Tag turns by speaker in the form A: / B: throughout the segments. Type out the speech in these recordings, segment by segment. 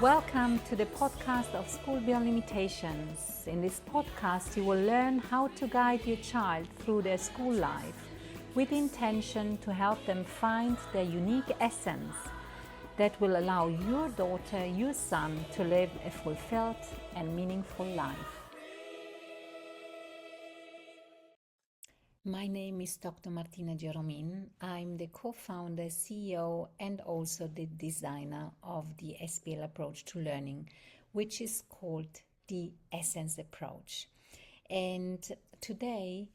A: Welcome to the podcast of School Beyond Limitations. In this podcast, you will learn how to guide your child through their school life with the intention to help them find their unique essence that will allow your daughter, your son to live a fulfilled and meaningful life. My name is Dr. Martina Geromin. I'm the co-founder, CEO, and also the designer of the SBL approach to learning, which is called the Essence approach. And today,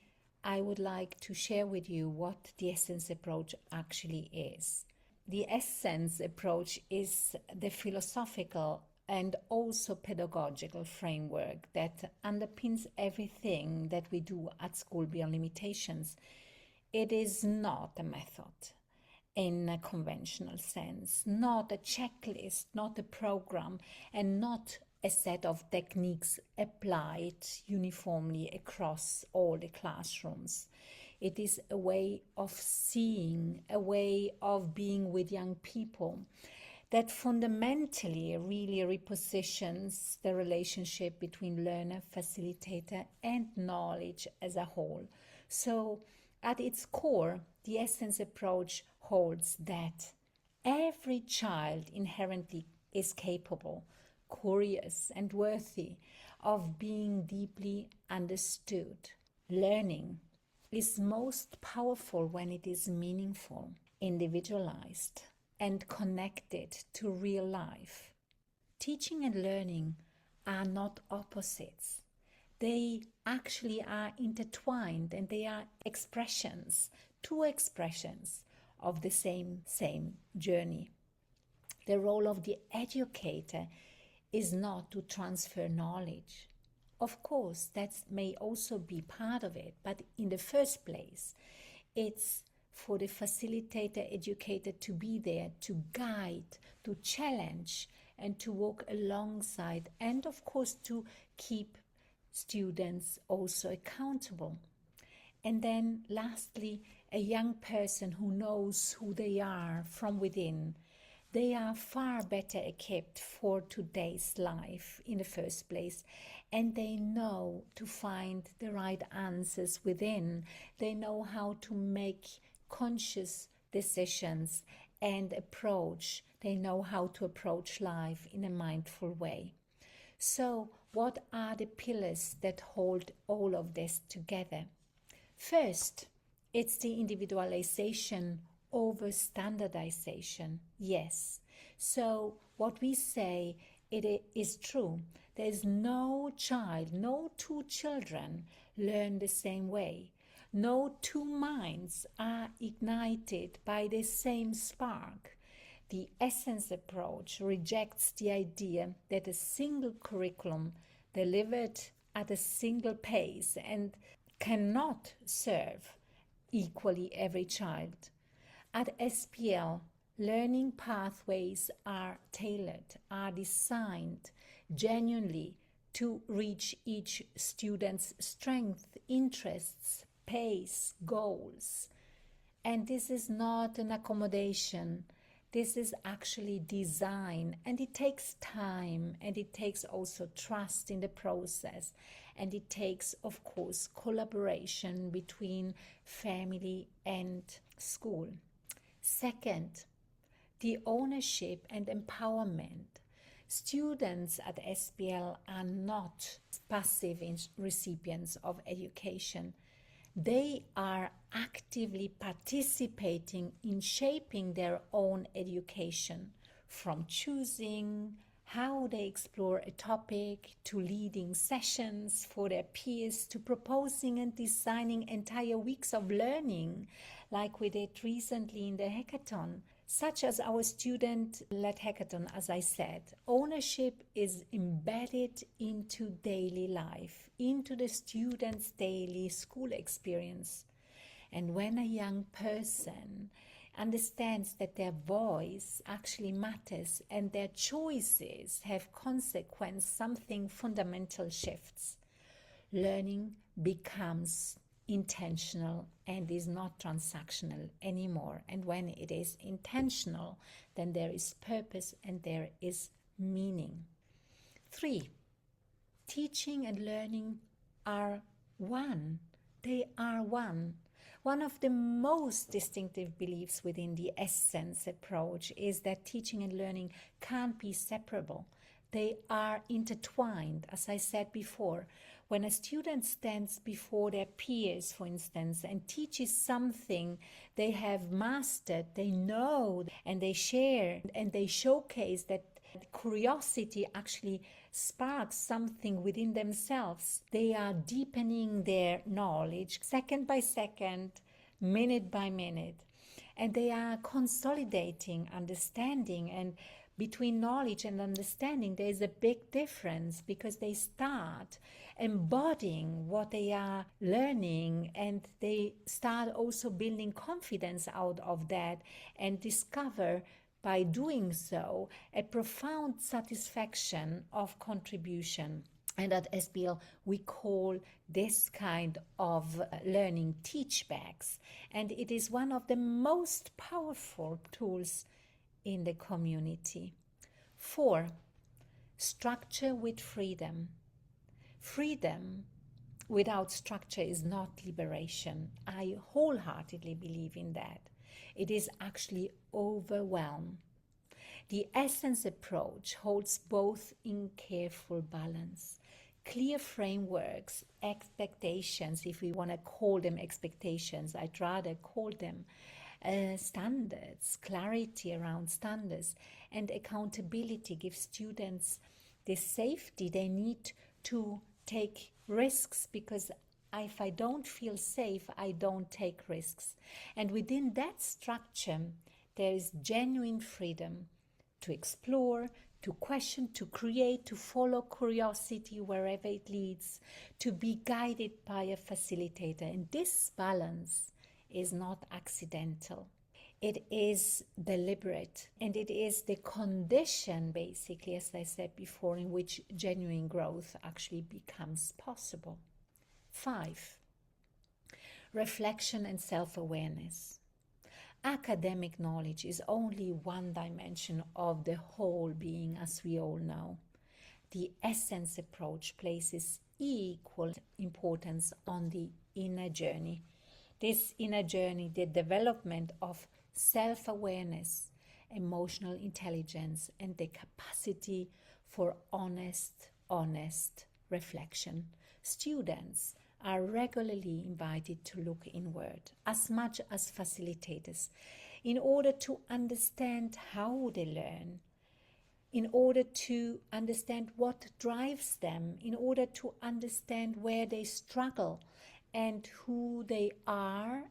A: I would like to share with you what the Essence approach actually is. The Essence approach is the philosophical and also pedagogical framework that underpins everything that we do at School Beyond Limitations. It is not a method in a conventional sense, not a checklist, not a program, and not a set of techniques applied uniformly across all the classrooms. It is a way of seeing, a way of being with young people that fundamentally really repositions the relationship between learner, facilitator, and knowledge as a whole. So at its core, the Essence approach holds that every child inherently is capable, curious, and worthy of being deeply understood. Learning is most powerful when it is meaningful, individualized, and connected to real life. Teaching and learning are not opposites. They actually are intertwined, and they are two expressions of the same journey. The role of the educator is not to transfer knowledge. Of course, that may also be part of it, but in the first place, it's for the facilitator, educator to be there, to guide, to challenge, and to walk alongside, and of course to keep students also accountable. And then lastly, a young person who knows who they are from within. They are far better equipped for today's life in the first place, and they know to find the right answers within. They know how to make conscious decisions and approach. They know how to approach life in a mindful way. So, what are the pillars that hold all of this together? First, it's the individualization over standardization. Yes. So, what we say, it is true. There is no child, no two children learn the same way. No two minds are ignited by the same spark. The Essence approach rejects the idea that a single curriculum delivered at a single pace and cannot serve equally every child. At SBL, learning pathways are tailored, are designed genuinely to reach each student's strengths, interests, pace, goals. And this is not an accommodation. This is actually design, and it takes time, and it takes also trust in the process, and it takes, of course, collaboration between family and school. Second, the ownership and empowerment. Students at SBL are not passive recipients of education. They are actively participating in shaping their own education, from choosing how they explore a topic, to leading sessions for their peers, to proposing and designing entire weeks of learning, like we did recently in the hackathon, such as our student-led hackathon, as I said. Ownership is embedded into daily life, into the student's daily school experience. And when a young person understands that their voice actually matters and their choices have consequence, something fundamental shifts. Learning becomes intentional and is not transactional anymore. And when it is intentional, then there is purpose and there is meaning. 3. Teaching and learning are one. They are one. One of the most distinctive beliefs within the Essence approach is that teaching and learning can't be separable. They are intertwined, as I said before. When a student stands before their peers, for instance, and teaches something they have mastered, they know, and they share, and they showcase that curiosity actually sparks something within themselves. They are deepening their knowledge second by second, minute by minute, and they are consolidating understanding. And between knowledge and understanding, there is a big difference, because they start embodying what they are learning, and they start also building confidence out of that, and discover by doing so a profound satisfaction of contribution. And at SBL, we call this kind of learning teachbacks. And it is one of the most powerful tools in the community. 4. Structure with freedom. Freedom without structure is not liberation. I wholeheartedly believe in that. It is actually overwhelm. The Essence approach holds both in careful balance. Clear frameworks, expectations, if we want to call them expectations, I'd rather call them standards, clarity around standards, and accountability give students the safety they need to take risks, because if I don't feel safe, I don't take risks. And within that structure, there is genuine freedom to explore, to question, to create, to follow curiosity wherever it leads, to be guided by a facilitator. And this balance is not accidental. It is deliberate, and it is the condition, basically, as I said before, in which genuine growth actually becomes possible. 5. Reflection and self-awareness. Academic knowledge is only one dimension of the whole being, as we all know. The Essence approach places equal importance on the inner journey. This inner journey, the development of self-awareness, emotional intelligence, and the capacity for honest reflection. Students are regularly invited to look inward, as much as facilitators, in order to understand how they learn, in order to understand what drives them, in order to understand where they struggle, and who they are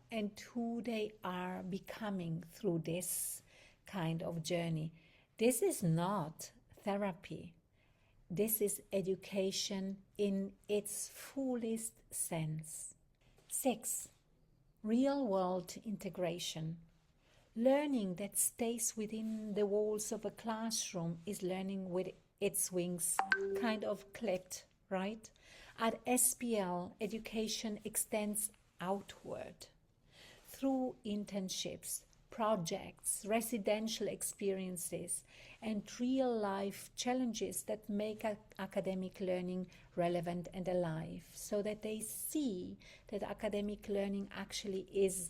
A: becoming through this kind of journey. This is not therapy. This is education in its fullest sense. 6. Real-world integration. Learning that stays within the walls of a classroom is learning with its wings kind of clipped, right? At SPL, education extends outward through internships, projects, residential experiences, and real-life challenges that make academic learning relevant and alive, so that they see that academic learning actually is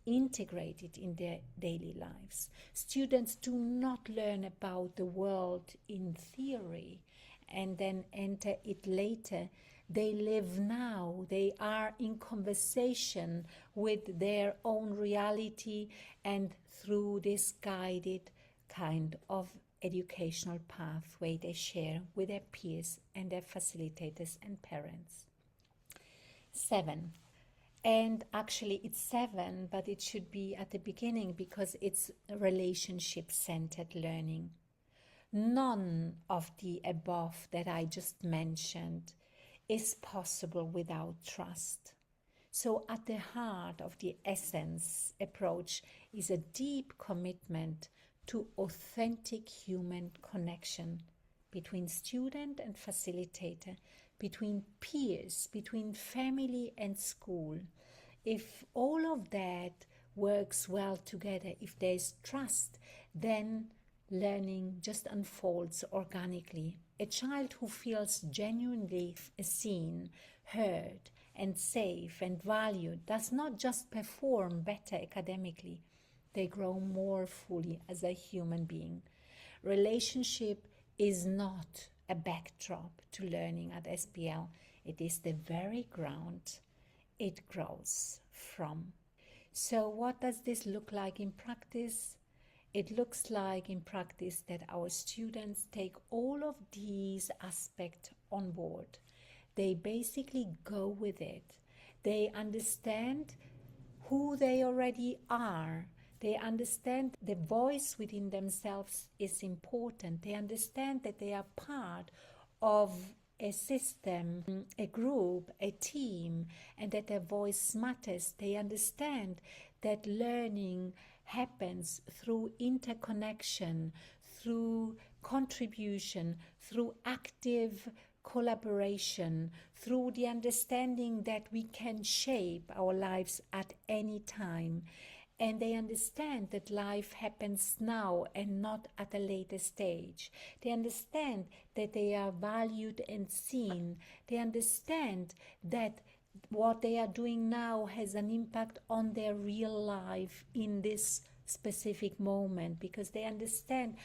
A: integrated in their daily lives. Students do not learn about the world in theory and then enter it later. They live now. They are in conversation with their own reality, and through this guided kind of educational pathway they share with their peers and their facilitators and parents. 7. And actually it's 7, but it should be at the beginning, because it's relationship-centered learning. None of the above that I just mentioned is possible without trust. So at the heart of the Essence approach is a deep commitment to authentic human connection between student and facilitator, between peers, between family and school. If all of that works well together, if there's trust, then learning just unfolds organically. A child who feels genuinely seen, heard, and safe and valued does not just perform better academically, they grow more fully as a human being. Relationship is not a backdrop to learning at SPL, it is the very ground it grows from. So, what does this look like in practice? It looks like in practice that our students take all of these aspects on board. They basically go with it. They understand who they already are. They understand the voice within themselves is important. They understand that they are part of a system, a group, a team, and that their voice matters. They understand that learning happens through interconnection, through contribution, through active collaboration, through the understanding that we can shape our lives at any time. And they understand that life happens now and not at a later stage. They understand that they are valued and seen. They understand that what they are doing now has an impact on their real life in this specific moment, because they understand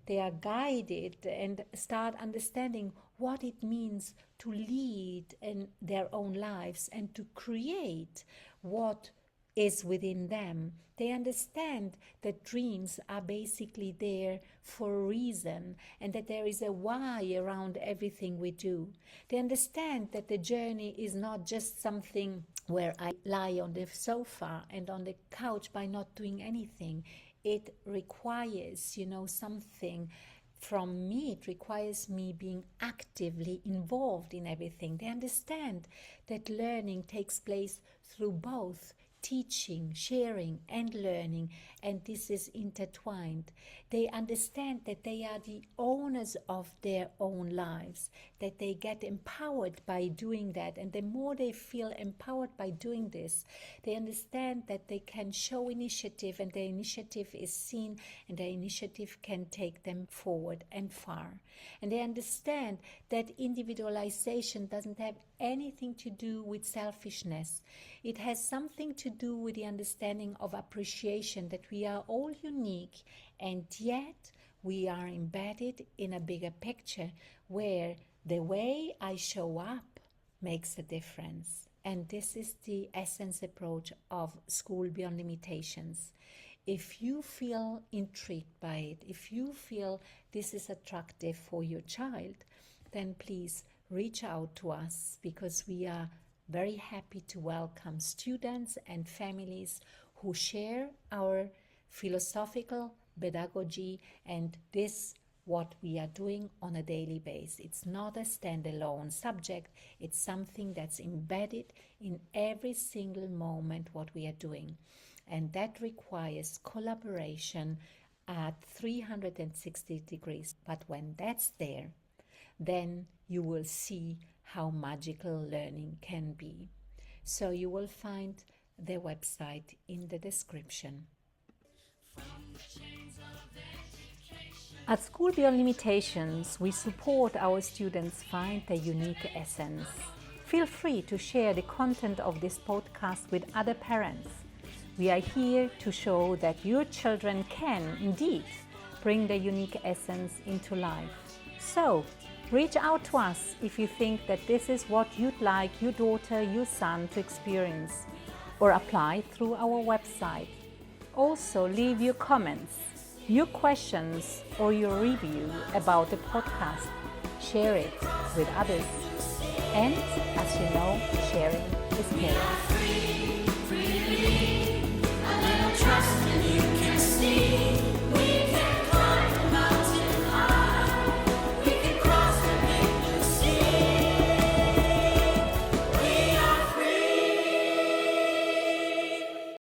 A: they are guided and start understanding what it means to lead in their own lives and to create what is within them. They understand that dreams are basically there for a reason and that there is a why around everything we do. They understand that the journey is not just something where I lie on the sofa and on the couch by not doing anything. It requires, something from me. It requires me being actively involved in everything. They understand that learning takes place through both teaching, sharing, and learning, and this is intertwined. They understand that they are the owners of their own lives, that they get empowered by doing that, and the more they feel empowered by doing this, they understand that they can show initiative, and their initiative is seen, and their initiative can take them forward and far. And they understand that individualization doesn't have anything to do with selfishness. It has something to do with the understanding of appreciation, that we are all unique and yet we are embedded in a bigger picture where the way I show up makes a difference. And this is the essence approach of School Beyond Limitations. If you feel intrigued by it, if you feel this is attractive for your child, then please reach out to us, because we are very happy to welcome students and families who share our philosophical pedagogy and this what we are doing on a daily basis. It's not a standalone subject, it's something that's embedded in every single moment what we are doing. And that requires collaboration at 360 degrees. But when that's there, then you will see how magical learning can be. So you will find their website in the description. At School Beyond Limitations, we support our students find their unique essence. Feel free to share the content of this podcast with other parents. We are here to show that your children can, indeed, bring their unique essence into life. So, reach out to us if you think that this is what you'd like your daughter, your son to experience, or apply through our website. Also, leave your comments, your questions, or your review about the podcast. Share it with others. And as you know, sharing is caring.